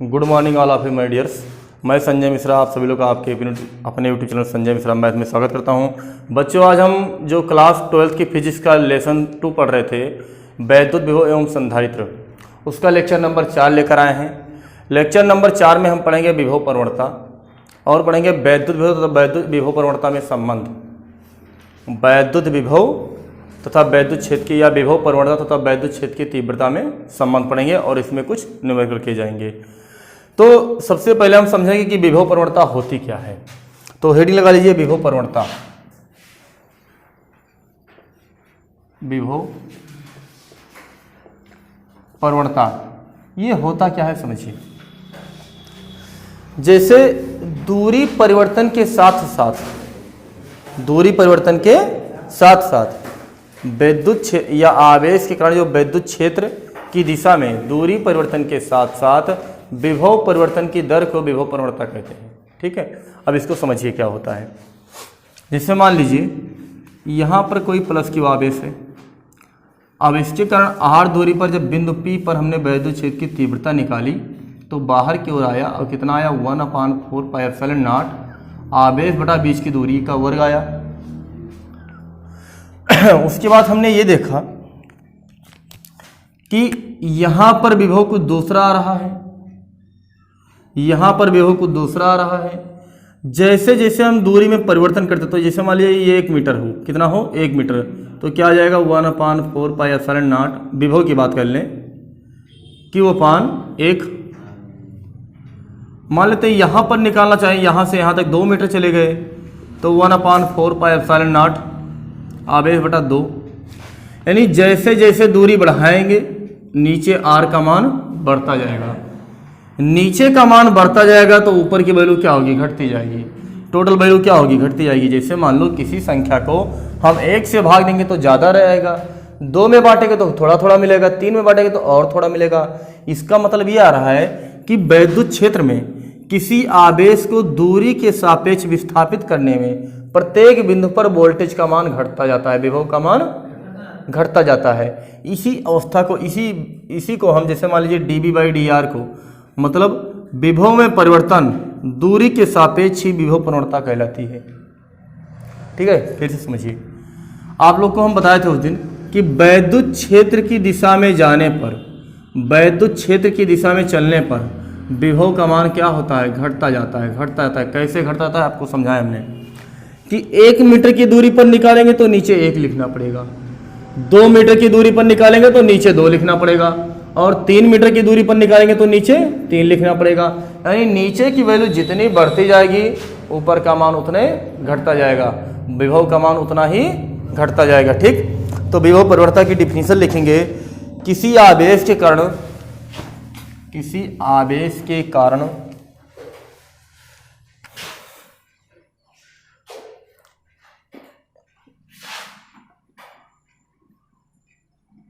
Good morning all of you my dears. मैं संजय मिश्रा, आप सभी लोग का आपके अपने YouTube channel Sanjay Mishra math में स्वागत करता हूं। बच्चों, आज हम जो क्लास 12th की फिजिक्स का लेसन 2 पढ़ रहे थे, वैद्युत विभव एवं संधारित्र, उसका लेक्चर नंबर 4 लेकर आए हैं। लेक्चर नंबर 4 में हम पढ़ेंगे विभव प्रवणता और पढ़ेंगे वैद्युत विभव तथा वैद्युत विभव प्रवणता में संबंध। वैद्युत विभव तथा वैद्युत क्षेत्र की या विभव प्रवणता तथा वैद्युत क्षेत्र की तीव्रता में संबंध पढ़ेंगे और इसमें कुछ न्यूमेरिकल किए जाएंगे। तो सबसे पहले हम समझेंगे कि विभव प्रवणता होती क्या है। तो हेडिंग लगा लीजिए, विभव प्रवणता। विभव प्रवणता ये होता क्या है समझिए। जैसे दूरी परिवर्तन के साथ साथ विद्युत या आवेश के कारण जो विद्युत क्षेत्र की दिशा में दूरी परिवर्तन के साथ साथ विभव परिवर्तन की दर को विभव प्रवणता कहते हैं। ठीक है, अब इसको समझिए क्या होता है। जैसे मान लीजिए यहाँ पर कोई प्लस की आवेश है। आवेश के कारण आर दूरी पर जब बिंदु P पर हमने वैद्युत क्षेत्र की तीव्रता निकाली तो बाहर की ओर आया और कितना आया, 1/4 पाई एप्सिलॉन नॉट आवेश बटा बीच की दूरी का वर्ग आया। उसके बाद हमने ये देखा कि यहां पर विभव कुछ दूसरा आ रहा है, यहां पर विभव कुछ दूसरा आ रहा है। जैसे जैसे हम दूरी में परिवर्तन करते तो जैसे मान लीजिए ये 1 मीटर हो, कितना हो 1 मीटर, तो क्या आ जाएगा 1/4 पाई एप्सिलॉन नॉट। विभव की बात कर लें कि वो पान 1, मान लेते हैं यहां पर निकालना चाहिए, यहां से यहां तक 2 मीटर चले गए तो 1/4 पाई एप्सिलॉन नॉट आवेश बटा 2। यानी जैसे जैसे दूरी बढ़ाएंगे नीचे आर का मान बढ़ता जाएगा, नीचे का मान बढ़ता जाएगा तो ऊपर की वैल्यू क्या होगी, घटती जाएगी। टोटल वैल्यू क्या होगी, घटती जाएगी। जैसे मान लो किसी संख्या को हम 1 से भाग देंगे तो ज़्यादा रहेगा, 2 में बांटेंगे तो थोड़ा थोड़ा मिलेगा, 3 में बांटेंगे तो और थोड़ा मिलेगा। इसका मतलब ये आ रहा है कि वैद्युत क्षेत्र में किसी आवेश को दूरी के सापेक्ष विस्थापित करने में प्रत्येक बिंदु पर वोल्टेज का मान घटता जाता है, विभव का मान घटता जाता है। इसी अवस्था को इसी को हम जैसे मान लीजिए dV/dr को, मतलब विभव में परिवर्तन दूरी के सापेक्ष ही विभव प्रवणता कहलाती है। ठीक है, फिर से समझिए। आप लोग को हम बताए थे उस दिन कि वैद्युत क्षेत्र की दिशा में जाने पर, वैद्युत क्षेत्र की दिशा में चलने पर विभव का मान क्या होता है, घटता जाता है, घटता जाता है। कैसे घटता जाता है आपको समझाया हमने कि 1 मीटर की दूरी पर निकालेंगे तो नीचे 1 लिखना पड़ेगा, 2 मीटर की दूरी पर निकालेंगे तो नीचे 2 लिखना पड़ेगा, और 3 मीटर की दूरी पर निकालेंगे तो नीचे 3 लिखना पड़ेगा। यानी नीचे की वैल्यू जितनी बढ़ती जाएगी ऊपर का मान उतने घटता जाएगा, विभव का मान उतना ही घटता जाएगा। ठीक, तो विभव प्रवणता की डिफिनीशन लिखेंगे, किसी आवेश के कारण किसी आवेश के कारण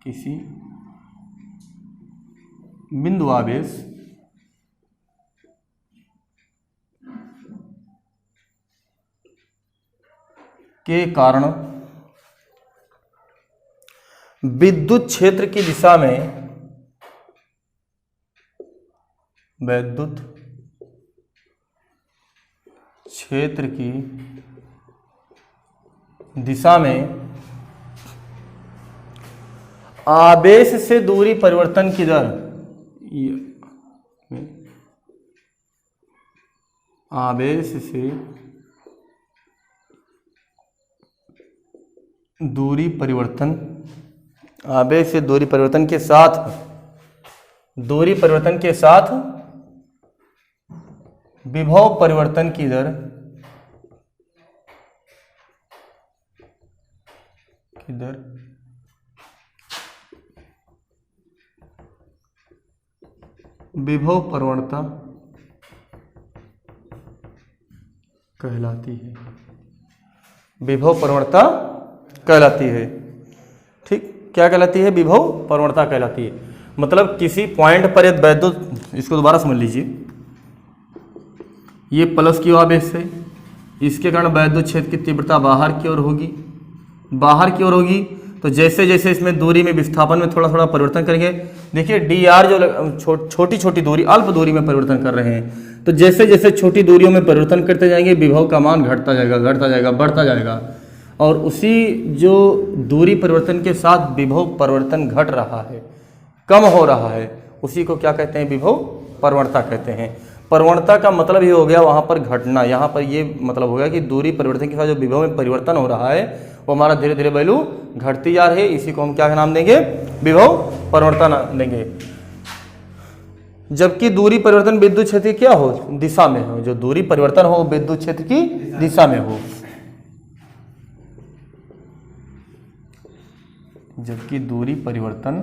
किसी बिंदु आवेश के कारण विद्युत क्षेत्र की दिशा में वैद्युत क्षेत्र की दिशा में आवेश से दूरी परिवर्तन की दर, आवेश से दूरी परिवर्तन, आवेश से दूरी परिवर्तन के साथ, दूरी परिवर्तन के साथ विभव परिवर्तन की दर विभव प्रवणता कहलाती है, विभव प्रवणता कहलाती है। ठीक, क्या कहलाती है, विभव प्रवणता कहलाती है। मतलब किसी पॉइंट पर एक वैद्युत, इसको दोबारा समझ लीजिए, ये प्लस की आवेश है, इसके कारण वैद्युत क्षेत्र की तीव्रता बाहर की ओर होगी, बाहर की ओर होगी तो जैसे जैसे इसमें दूरी में विस्थापन में थोड़ा थोड़ा परिवर्तन करेंगे, देखिए डी आर जो छोटी छोटी दूरी अल्प दूरी में परिवर्तन कर रहे हैं, तो जैसे जैसे छोटी दूरियों में परिवर्तन करते जाएंगे विभव का मान घटता जाएगा बढ़ता जाएगा, और उसी जो दूरी परिवर्तन के साथ विभव परिवर्तन घट रहा है, कम हो रहा है, उसी को क्या कहते हैं, विभव प्रवणता कहते हैं। प्रवणता का मतलब ये हो गया वहाँ पर घटना, यहाँ पर ये मतलब हो गया कि दूरी परिवर्तन के साथ जो विभव में परिवर्तन हो रहा है वो हमारा धीरे धीरे वैल्यू घटती जा रही है, इसी को हम क्या नाम देंगे, विभव प्रवणता नाम देंगे। जबकि दूरी परिवर्तन विद्युत क्षेत्र की क्या हो, दिशा में हो, जो दूरी परिवर्तन हो विद्युत क्षेत्र की दिशा में हो, जबकि दूरी परिवर्तन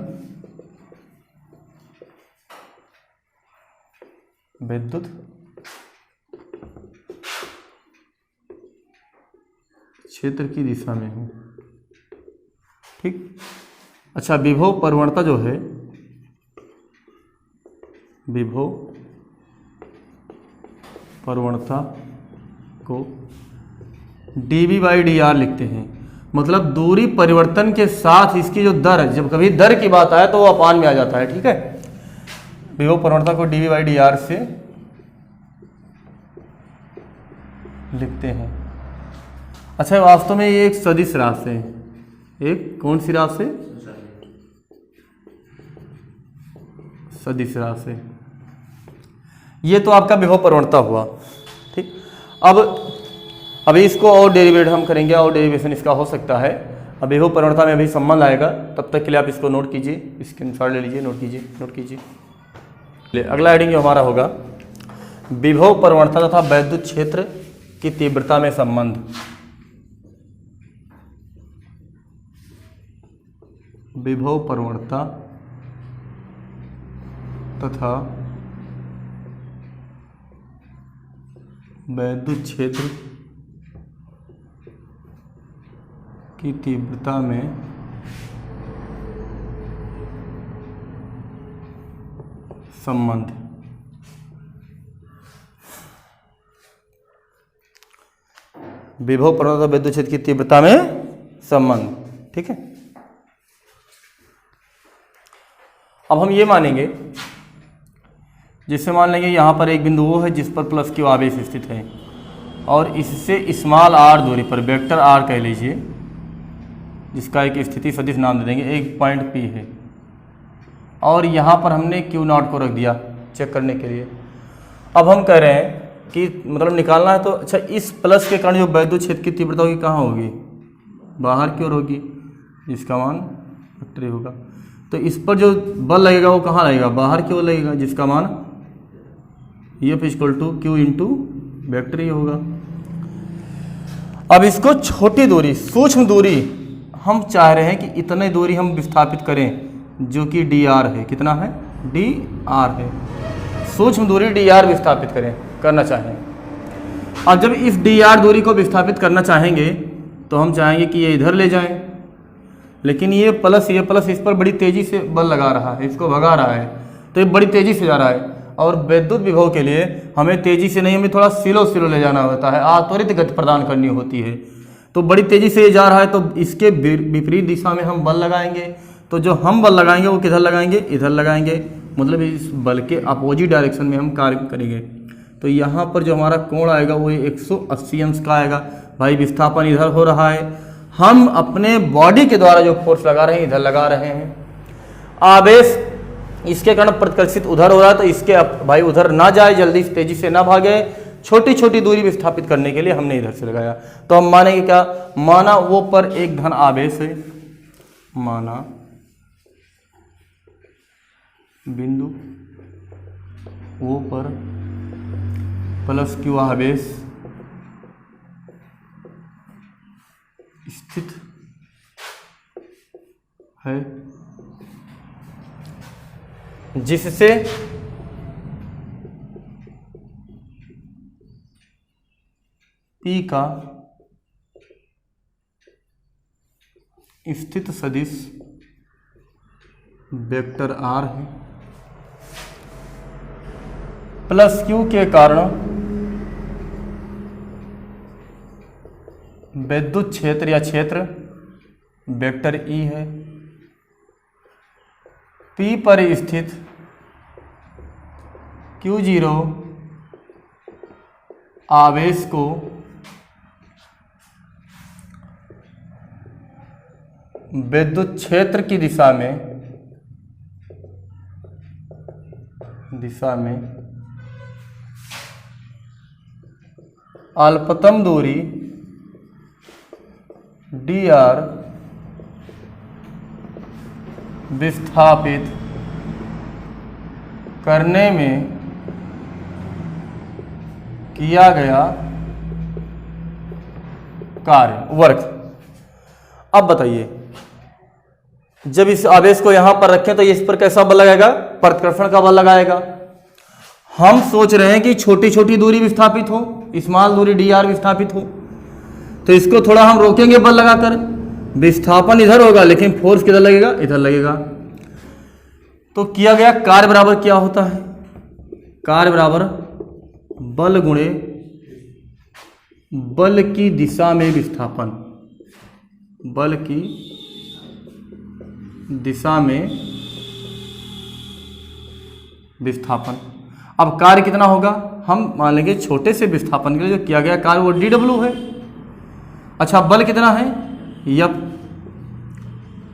विद्युत क्षेत्र की दिशा में हो। ठीक, अच्छा, विभव प्रवणता जो है, विभव प्रवणता को dV/dr लिखते हैं, मतलब दूरी परिवर्तन के साथ इसकी जो दर है, जब कभी दर की बात आए तो वो अपान में आ जाता है। ठीक है, विभव प्रवणता को dV/dr से लिखते हैं। अच्छा, वास्तव में ये एक सदिश राशि है, एक कौन सी राशि, सदिश राशि। ये तो आपका विभव प्रवणता हुआ। ठीक, अब इसको और डेरिवेट हम करेंगे, और डेरिवेशन इसका हो सकता है। अब विभव प्रवणता में अभी संबंध आएगा, तब तक के लिए आप इसको नोट कीजिए, स्क्रीनशॉट ले लीजिए, नोट कीजिए। अगला हेडिंग जो हमारा होगा, विभव प्रवणता तथा वैद्युत क्षेत्र की तीव्रता में संबंध। विभव प्रवणता तथा वैद्युत क्षेत्र की तीव्रता में संबंध। विभव प्रवणता तथा वैद्युत क्षेत्र की तीव्रता में संबंध। ठीक है, अब हम ये मानेंगे, जिससे मान लेंगे यहाँ पर एक बिंदु वो है जिस पर प्लस क्यू आवेश स्थित है, और इससे स्मॉल आर दूरी पर, वेक्टर आर कह लीजिए, जिसका एक स्थिति सदिश नाम दे देंगे, एक पॉइंट पी है, और यहाँ पर हमने क्यू नॉट को रख दिया चेक करने के लिए। अब हम कह रहे हैं कि मतलब निकालना है, तो अच्छा, इस प्लस के कारण जो वैद्युत क्षेत्र की तीव्रता होगी कहाँ होगी, बाहर की ओर होगी, जिसका मान वेक्टर होगा। तो इस पर जो बल लगेगा वो कहाँ लगेगा, बाहर की ओर लगेगा, जिसका मान F = Q × वेक्टर ही होगा। अब इसको छोटी दूरी, सूक्ष्म दूरी हम चाह रहे हैं कि इतने दूरी हम विस्थापित करें, जो कि dr है, कितना है, dr है, सूक्ष्म दूरी dr विस्थापित करना चाहें। अब जब इस dr दूरी को विस्थापित करना चाहेंगे तो हम चाहेंगे कि ये इधर ले जाएं, लेकिन ये प्लस इस पर बड़ी तेजी से बल लगा रहा है, इसको भगा रहा है, तो ये बड़ी तेजी से जा रहा है, और विद्युत विभव के लिए हमें तेजी से नहीं, हमें थोड़ा स्लो ले जाना होता है, त्वरित गति प्रदान करनी होती है। तो बड़ी तेजी से ये जा रहा है, तो इसके विपरीत दिशा में हम बल लगाएंगे, तो जो हम बल लगाएंगे वो किधर लगाएंगे, इधर लगाएंगे, मतलब इस बल के अपोजिट डायरेक्शन में हम कार्य करेंगे। तो यहाँ पर जो हमारा कोण आएगा वो 180 अंश का आएगा। भाई विस्थापन इधर हो रहा है, हम अपने बॉडी के द्वारा जो फोर्स लगा रहे हैं इधर लगा रहे हैं, आवेश इसके कारण प्रतिकर्षित उधर हो रहा है, तो इसके भाई उधर ना जाए, जल्दी तेजी से ना भागे, छोटी छोटी दूरी विस्थापित करने के लिए हमने इधर से लगाया। तो हम मानेंगे क्या, माना वो पर एक धन आवेश है, माना बिंदु वो पर प्लस क्यू आवेश स्थित है, जिससे P का स्थित सदिश वेक्टर R है, प्लस Q के कारण विद्युत क्षेत्र या क्षेत्र वेक्टर ई है। P पर स्थित Q0 आवेश को विद्युत क्षेत्र की दिशा में अल्पतम दूरी dr विस्थापित करने में किया गया कार्य वर्क। अब बताइए, जब इस आवेश को यहां पर रखें तो इस पर कैसा बल लगाएगा? प्रतिकर्षण का बल लगाएगा। हम सोच रहे हैं कि छोटी छोटी दूरी विस्थापित हो, स्मॉल दूरी dr विस्थापित हो, तो इसको थोड़ा हम रोकेंगे बल लगाकर। विस्थापन इधर होगा लेकिन फोर्स किधर लगेगा? इधर लगेगा। तो किया गया कार्य बराबर क्या होता है? कार्य बराबर बल गुणे बल की दिशा में विस्थापन, बल की दिशा में विस्थापन। अब कार्य कितना होगा? हम मान लेंगे छोटे से विस्थापन के लिए जो किया गया कार्य वो dw है। अच्छा, बल कितना है? F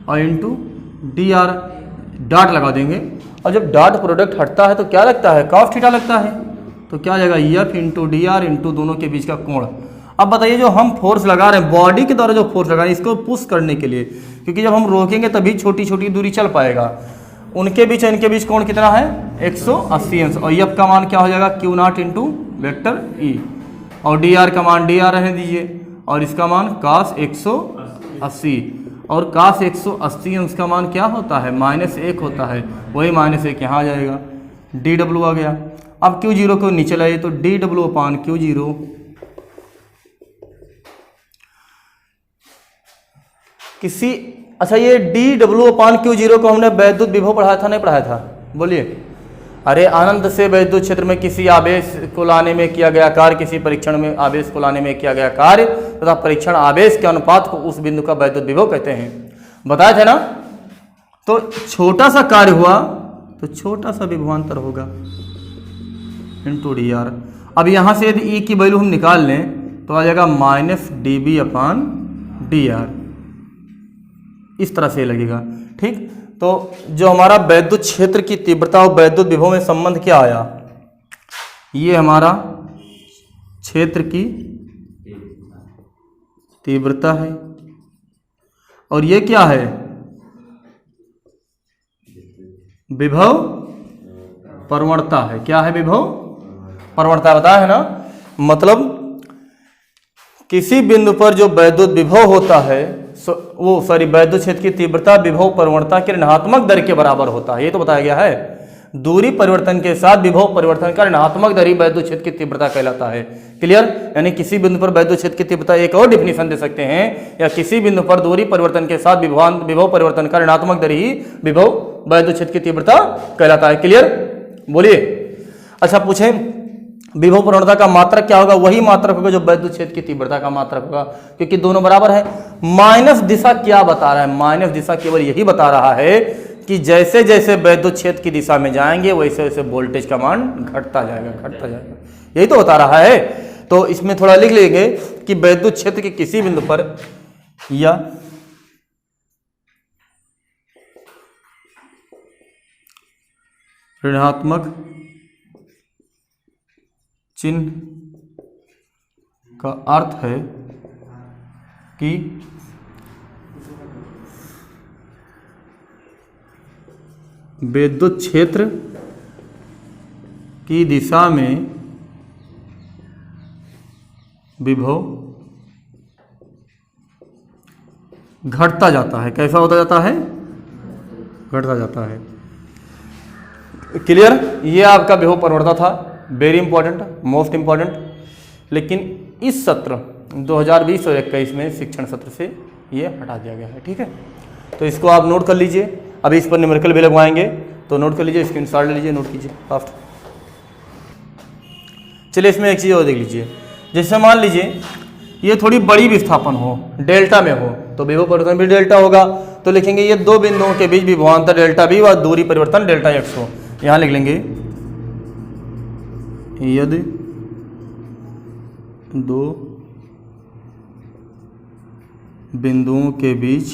और इंटू dr, डॉट लगा देंगे। और जब डॉट प्रोडक्ट हटता है तो क्या लगता है? cos थीटा लगता है। तो क्या जाएगा? F इंटू dr इंटू दोनों के बीच का कोण। अब बताइए, जो हम फोर्स लगा रहे हैं बॉडी के द्वारा, जो फोर्स लगा रहे हैं इसको पुश करने के लिए, क्योंकि जब हम रोकेंगे तभी छोटी छोटी दूरी चल पाएगा। उनके बीच इनके बीच कोण कितना है? 180 अंश। और F का मान क्या हो जाएगा? Q0 into vector E। और dr का मान dr रहने दीजिए, और इसका मान cos 180। और cos 180 अंश का मान क्या होता है? -1 होता है। वही -1 यहाँ आ जाएगा, dw आ गया। अब Q0 को नीचे लाइए तो dw अपान Q0 किसी, अच्छा ये dw अपान Q0 को हमने वैद्युत विभव पढ़ाया था, नहीं पढ़ाया था? बोलिए। अरे अनंत से वैद्युत क्षेत्र में किसी आवेश को लाने में किया गया कार्य, किसी परीक्षण में आवेश को लाने में किया गया कार्य तथा परीक्षण आवेश के अनुपात को उस बिंदु का वैद्युत विभव कहते हैं। बताए थे ना? तो छोटा सा कार्य हुआ तो छोटा सा विभवांतर होगा इंटू dr। अब यहां से यदि E की वैल्यू हम निकाल लें तो आ जाएगा -dB अपान dr। इस तरह से लगेगा, ठीक। तो जो हमारा वैद्युत क्षेत्र की तीव्रता और वैद्युत विभव में संबंध क्या आया? ये हमारा क्षेत्र की तीव्रता है और ये क्या है? विभव प्रवणता है। क्या है? विभव प्रवणता। बताया है ना? मतलब किसी बिंदु पर जो वैद्युत विभव होता है वैद्युत क्षेत्र की तीव्रता विभव प्रवणता के ऋणात्मक दर के बराबर होता है। ये तो बताया गया है। दूरी परिवर्तन के साथ विभव परिवर्तन का ऋणात्मक दर ही वैद्युत क्षेत्र की तीव्रता कहलाता है। क्लियर? यानी किसी बिंदु पर वैद्युत क्षेत्र की तीव्रता, एक और डिफिनेशन दे सकते हैं, या किसी बिंदु पर दूरी परिवर्तन के साथ विभव परिवर्तन का ऋणात्मक दर ही विभव वैद्युत क्षेत्र की तीव्रता कहलाता है। क्लियर? बोलिए। अच्छा, पूछें विभव प्रवणता का मात्रक क्या होगा? वही मात्रक होगा जो वैद्युत क्षेत्र की तीव्रता का मात्रक होगा, क्योंकि दोनों बराबर है। माइनस दिशा क्या बता रहा है? माइनस दिशा केवल यही बता रहा है कि जैसे जैसे वैद्युत क्षेत्र की दिशा में जाएंगे वैसे वैसे वोल्टेज का मान घटता जाएगा, घटता जाएगा। यही तो बता रहा है। तो इसमें थोड़ा लिख लेंगे कि वैद्युत क्षेत्र के किसी बिंदु पर या ऋणात्मक चिन्ह का अर्थ है कि विद्युत क्षेत्र की दिशा में विभव घटता जाता है। कैसा होता जाता है? घटता जाता है। क्लियर? ये आपका विभव प्रवणता था। Very important, most important. लेकिन इस सत्र 2020 और 21 में शिक्षण सत्र से ये हटा दिया गया है। ठीक है, तो इसको आप नोट कर लीजिए। अभी इस पर न्यूमेरिकल भी लगवाएंगे तो नोट कर लीजिए, स्क्रीनशॉट ले लीजिए, नोट कीजिए फास्ट। चलिए इसमें एक चीज़ और देख लीजिए। जैसे मान लीजिए ये थोड़ी बड़ी विस्थापन हो, डेल्टा में हो, तो विभव परिवर्तन भी डेल्टा होगा। तो लिखेंगे ये दो बिंदुओं के बीच विभवांतर डेल्टा बी व दूरी परिवर्तन डेल्टा एक्स हो। यहाँ लिख लेंगे यदि दो बिंदुओं के बीच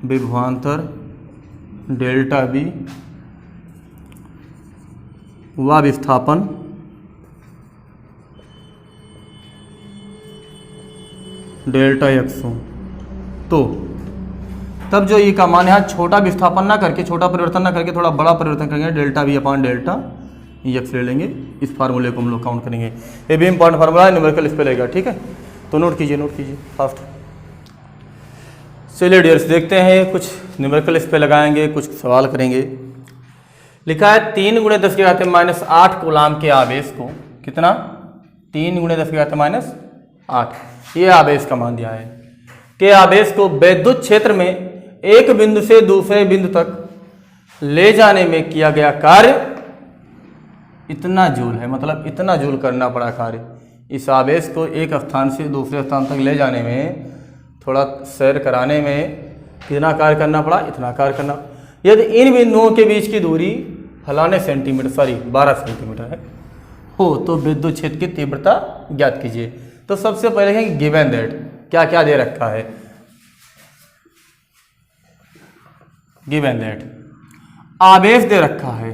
विभवांतर डेल्टा बी व विस्थापन डेल्टा एक्स हो, तो तब जो ई का मान यहाँ छोटा विस्थापन ना करके, छोटा परिवर्तन ना करके थोड़ा बड़ा परिवर्तन करेंगे, delta B upon delta X ले लेंगे। इस फार्मूले को हम लोग काउंट करेंगे। ये भी इंपॉर्टेंट फार्मूला है, न्यूमेरिकल इस पे लगेगा, ठीक है। तो नोट कीजिए फास्ट। चलिए डियर्स देखते हैं, कुछ न्यूमेरिकल इस पे लगाएंगे, कुछ सवाल करेंगे। लिखा है 3 × 10⁻⁸ कूलाम के आवेश को, कितना 3 × 10⁻⁸ ये आवेश का मान दिया है, के आवेश को विद्युत क्षेत्र में एक बिंदु से दूसरे बिंदु तक ले जाने में किया गया कार्य इतना जूल है। मतलब इतना जूल करना पड़ा कार्य। इस आवेश को एक स्थान से दूसरे स्थान तक ले जाने में, थोड़ा सैर कराने में कितना कार्य करना पड़ा, इतना कार्य करना। यदि इन बिंदुओं के बीच की दूरी फलाने सेंटीमीटर 12 सेंटीमीटर है हो, तो विद्युत क्षेत्र की तीव्रता ज्ञात कीजिए। तो सबसे पहले है गिवन दैट, क्या क्या दे रखा है। गिवन दैट आवेश दे रखा है,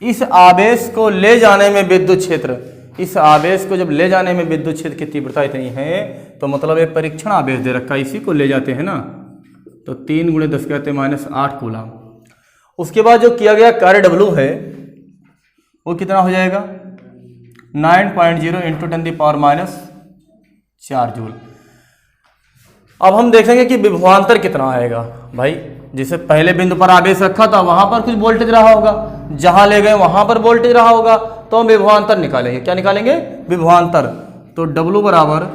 इस आवेश को ले जाने में विद्युत क्षेत्र, इस आवेश को जब ले जाने में विद्युत क्षेत्र की तीव्रता इतनी है, तो मतलब एक परीक्षण आवेश दे रखा है, इसी को ले जाते हैं ना, तो 3 × 10⁻⁸ कूलाम। उसके बाद जो किया गया कार्य W है वो कितना हो जाएगा 9.0 × 10⁻⁴ जूल। अब हम देखेंगे कि विभवांतर कितना आएगा। भाई जैसे पहले बिंदु पर आवेश रखा था, वहां पर कुछ वोल्टेज रहा होगा, जहां ले गए वहां पर वोल्टेज रहा होगा, तो हम विभवांतर निकालेंगे। क्या निकालेंगे? विभवांतर। तो W बराबर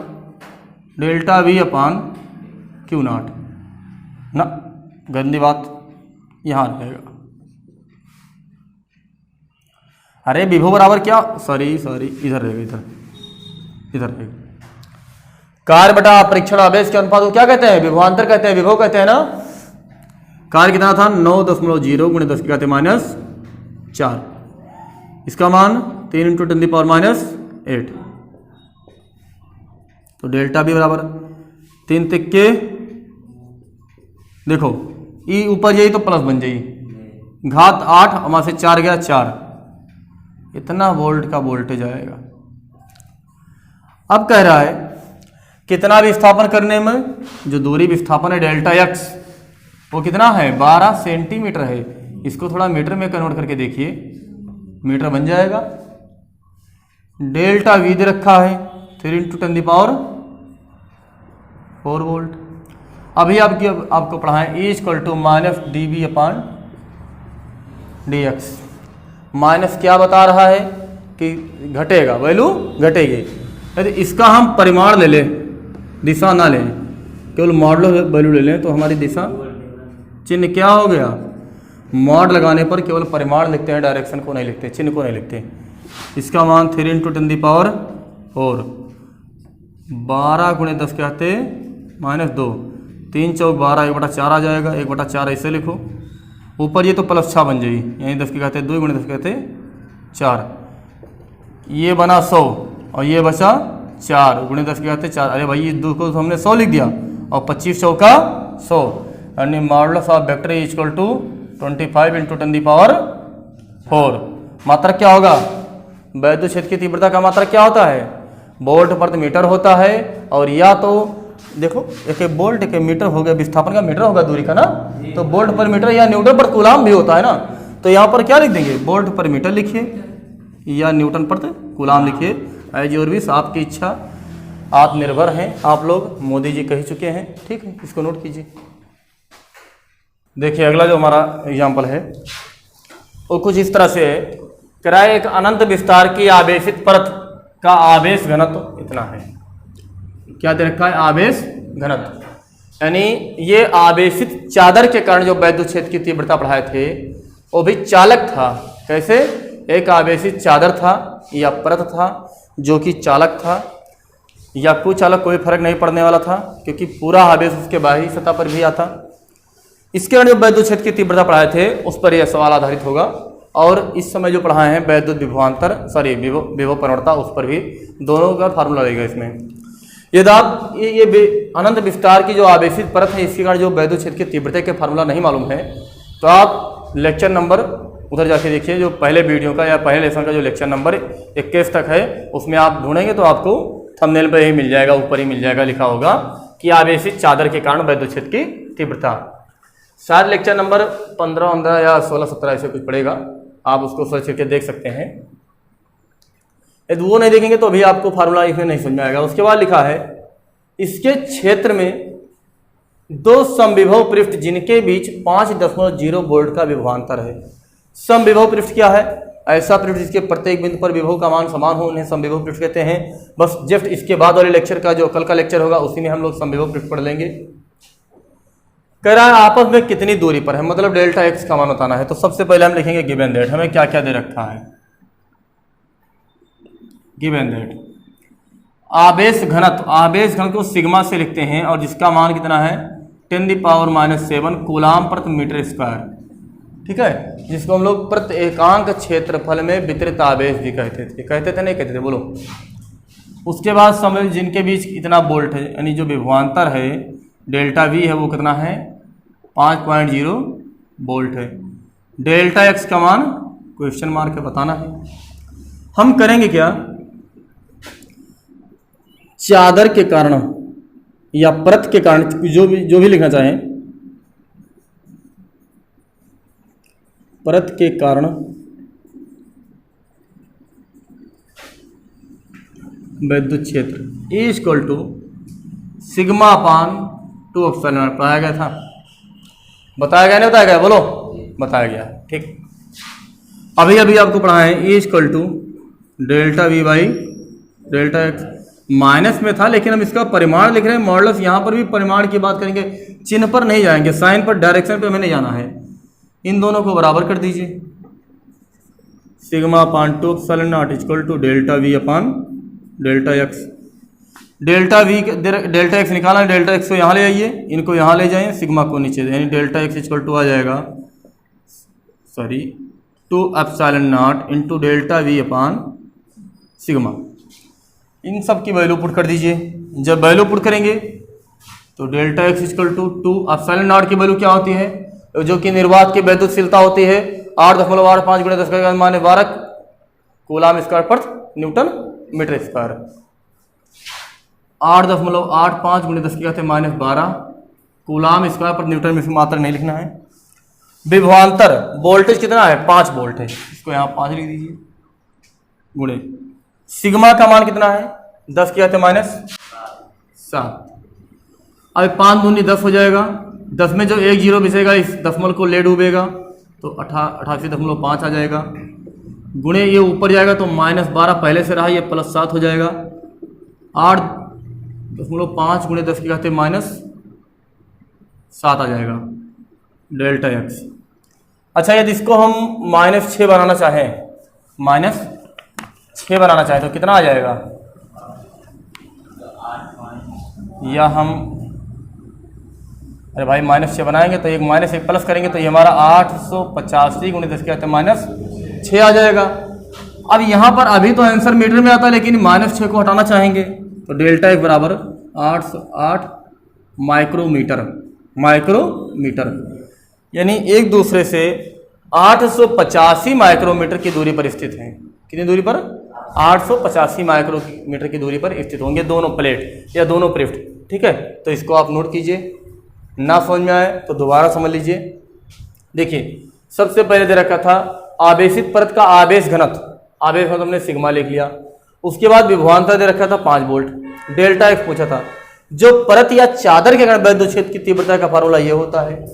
डेल्टा V अपान Q0 ना, गंदी बात यहां रहेगा। अरे विभव बराबर क्या, सॉरी इधर रहेगा, इधर रहेगा। कार्य बटा परीक्षण आवेश के अनुपात को क्या कहते हैं? विभवांतर कहते हैं, विभव कहते हैं ना। कार्य कितना था 9.0 × 10⁻⁴। इसका मान 3 × 10⁻⁸। तो डेल्टा बी बराबर 3 तिक्के, देखो ई ऊपर जाइए तो प्लस बन जाइए, घात 8 और वहां से 4 गया 4, इतना वोल्ट का वोल्टेज आएगा। अब कह रहा है कितना विस्थापन करने में, जो दूरी विस्थापन है डेल्टा एक्स वो कितना है 12 सेंटीमीटर है। इसको थोड़ा मीटर में कन्वर्ट करके देखिए, मीटर बन जाएगा। डेल्टा वी दे रखा है 3 × 10⁻⁴ वोल्ट। अभी आपको पढ़ाएं E = dV अपान dx। माइनस क्या बता रहा है कि घटेगा, वैल्यू घटेगी। यदि इसका हम परिमाण ले लें, दिशा ना लें, केवल मॉडल वैल्यू ले लें, तो हमारी दिशा चिन्ह क्या हो गया, मॉड लगाने पर केवल परिमाण लिखते हैं, डायरेक्शन को नहीं लिखते, चिन्ह को नहीं लिखते। इसका मान 3 × 10⁻⁴, 12 × 10 कहते -2, 3 चौक 12, 1/4 आ जाएगा, 1/4 ऐसे लिखो। ऊपर ये तो प्लस 6 बन जाएगी, यहीं 10 के कहते 2 × 10 कहते 4, ये बना 100 और ये बचा 4 × 10 के कहते 4। अरे भाई ये 2 को तो हमने 100 लिख दिया, और 25 चौका 100, यानी modulus of vector is equal to 25 × 10⁻⁴। मात्रक क्या होगा? वैद्युत क्षेत्र की तीव्रता का मात्रक क्या होता है? वोल्ट प्रति मीटर होता है। और या तो देखो एक वोल्ट एक मीटर हो गया, विस्थापन का मीटर होगा दूरी का ना, तो वोल्ट पर मीटर या न्यूटन पर कूलाम भी होता है ना। तो यहाँ पर क्या लिख देंगे, वोल्ट पर मीटर लिखिए या न्यूटन पर कूलाम लिखिए, एज योर विश, आपकी इच्छा, आत्मनिर्भर हैं आप लोग, मोदी जी कह चुके हैं। ठीक है, इसको नोट कीजिए। देखिए अगला जो हमारा एग्जाम्पल है वो कुछ इस तरह से है। कराए एक अनंत विस्तार की आवेशित परत का आवेश घनत्व इतना है। क्या दे रखा है? आवेश घनत्व। यानी ये आवेशित चादर के कारण जो वैद्युत क्षेत्र की तीव्रता पढ़ाए थे वो भी चालक था। कैसे? एक आवेशित चादर था या परत था जो कि चालक था, या कुछ अलग कोई फर्क नहीं पड़ने वाला था, क्योंकि पूरा आवेश उसके बाहरी सतह पर भी आता। इसके बाद जो वैद्युत क्षेत्र की तीव्रता पढ़ाए थे उस पर यह सवाल आधारित होगा, और इस समय जो पढ़ाए हैं वैद्युत विभवांतर विभव प्रवणता, उस पर भी दोनों का फार्मूला रहेगा इसमें। यदि आप ये अनंत विस्तार की जो आवेशित परत है इसके कारण जो वैद्युत क्षेत्र की तीव्रता के फार्मूला नहीं मालूम है, तो आप लेक्चर नंबर उधर जाके देखिए, जो पहले वीडियो का या पहले लेसन का जो लेक्चर नंबर 21 तक है उसमें आप ढूंढेंगे तो आपको थंबनेल पे ही मिल जाएगा, ऊपर ही मिल जाएगा, लिखा होगा कि आवेशित चादर के कारण वैद्युत क्षेत्र की तीव्रता। शायद लेक्चर नंबर 15 या 16-17 ऐसे कुछ पड़ेगा, आप उसको सर्च करके देख सकते हैं। यदि वो नहीं देखेंगे तो अभी आपको फार्मूला इसमें नहीं समझ में आएगा। उसके बाद लिखा है इसके क्षेत्र में दो समविभव पृष्ठ जिनके बीच 5.0 वोल्ट का विभवांतर है। समविभव पृष्ठ क्या है? ऐसा पृष्ठ जिसके प्रत्येक बिंदु पर विभव का मान समान हो, उन्हें समविभव पृष्ठ कहते हैं। बस जस्ट इसके बाद वाले लेक्चर का जो कल का लेक्चर होगा उसी में हम लोग समविभव पृष्ठ पढ़ लेंगे। कह रहा है आपस में कितनी दूरी पर है, मतलब डेल्टा एक्स का मान बताना है। तो सबसे पहले हम लिखेंगे गिवन दैट, हमें क्या क्या दे रखा है। गिवन दैट आवेश घनत्व को सिग्मा से लिखते हैं, और जिसका मान कितना है 10⁻⁷ कूलाम प्रति मीटर स्क्वायर, ठीक है, जिसको हम लोग प्रति एकांक क्षेत्रफल में वितरित आवेश भी कहते थे नहीं कहते थे, बोलो। उसके बाद समय जिनके बीच इतना वोल्ट है, यानी जो विभवांतर है डेल्टा वी है वो कितना है 5.0 वोल्ट है। डेल्टा एक्स का मान क्वेश्चन मार्क है, बताना है। हम करेंगे क्या, चादर के कारण या परत के कारण, जो भी लिखना चाहें, परत के कारण वैद्युत क्षेत्र E = σ/2 एप्सिलॉन पढ़ाया गया था, बताया गया नहीं बताया गया, बोलो बताया गया, ठीक। अभी आपको पढ़ाए E = ΔV/ΔX, माइनस में था लेकिन हम इसका परिमाण लिख रहे हैं, मॉडुलस। यहाँ पर भी परिमाण की बात करेंगे, चिन्ह पर नहीं जाएंगे, साइन पर, डायरेक्शन पे हमें नहीं जाना है। इन दोनों को बराबर कर दीजिए, σ/2 = ΔV/ΔX। डेल्टा एक्स निकालना है, डेल्टा एक्स को यहाँ ले आइए, इनको यहाँ ले जाइए, सिग्मा को नीचे, यानी डेल्टा एक्स = आ जाएगा 2ε0 × ΔV/σ। इन सब की वैल्यू पुट कर दीजिए। जब वैल्यू पुट करेंगे तो डेल्टा एक्स = 2ε0 की वैल्यू क्या होती है, जो कि निर्वात की वैद्युतशीलता होती है 8.85 × 10⁻12 कूलाम स्क्वायर प्रति newton metre square. 8.85 × 10⁻12 coulomb square प्रति न्यूटन में मात्रा नहीं लिखना है। विभवांतर वोल्टेज कितना है 5 वोल्ट है, इसको यहाँ 5 लिख दीजिए, गुणे सिग्मा का मान कितना है 10⁻7। अब 5 दूनी 10 हो जाएगा, 10 में जो 1 0 बिसेगा इस दशमलव को ले डूबेगा तो 88.5 आ जाएगा, गुणे ये ऊपर जाएगा तो -12 पहले से रहा, ये +7 हो जाएगा। 8.5 × 10⁻7 आ जाएगा डेल्टा एक्स। अच्छा, यदि इसको हम -6 बनाना चाहें, -6 बनाना चाहें तो कितना आ जाएगा, या हम अरे भाई -6 बनाएंगे तो एक -1 प्लस करेंगे तो ये हमारा 885 × 10⁻6 आ जाएगा। अब यहाँ पर अभी तो आंसर मीटर में आता है, लेकिन -6 को हटाना चाहेंगे तो डेल्टा एक्स बराबर 808 माइक्रोमीटर, यानी एक दूसरे से 885 माइक्रोमीटर की दूरी पर स्थित हैं। कितनी दूरी पर? 885 माइक्रोमीटर की दूरी पर स्थित होंगे दोनों प्लेट या दोनों पृष्ठ, ठीक है। तो इसको आप नोट कीजिए, ना समझ में आए तो दोबारा समझ लीजिए। देखिए, सबसे पहले दे रखा था आवेशित परत का आवेश घनत्व, आवेश घनत्व हमने सिग्मा लिख लिया। उसके बाद विभवांतर दे रखा था 5 वोल्ट, डेल्टा एक्स पूछा था। जो परत या चादर के कारण वैद्युत क्षेत्र की तीव्रता का फार्मूला ये होता है,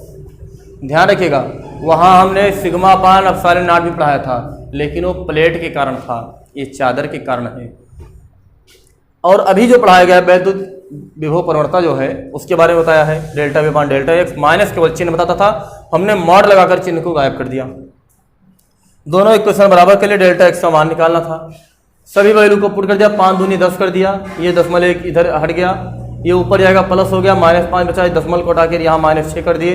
ध्यान रखिएगा। वहाँ हमने σ/ε0 भी पढ़ाया था, लेकिन वो प्लेट के कारण था, ये चादर के कारण है। और अभी जो पढ़ाया गया वैद्युत विभव प्रवणता जो है उसके बारे में बताया है, डेल्टा V/डेल्टा एक्स, माइनस केवल चिन्ह बताता था, हमने मॉड लगाकर चिन्ह को गायब कर दिया। दोनों इक्वेशन बराबर के लिए डेल्टा एक्स का मान निकालना था। सभी वैल्यू को पुट कर दिया, 5 दूनी 10 कर दिया, ये दशमलव एक इधर हट गया, ये ऊपर जाएगा प्लस हो गया, -5 बचा, दशमलव को हटाकर यहाँ -6 कर दिए,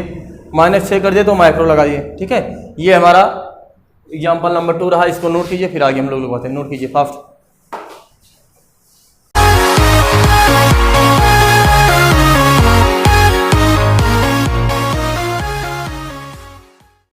-6 कर दिए तो माइक्रो लगा दिए। ठीक है, ये हमारा एग्जाम्पल नंबर 2 रहा, इसको नोट कीजिए, फिर आगे हम लोग बताते हैं। नोट कीजिए फास्ट।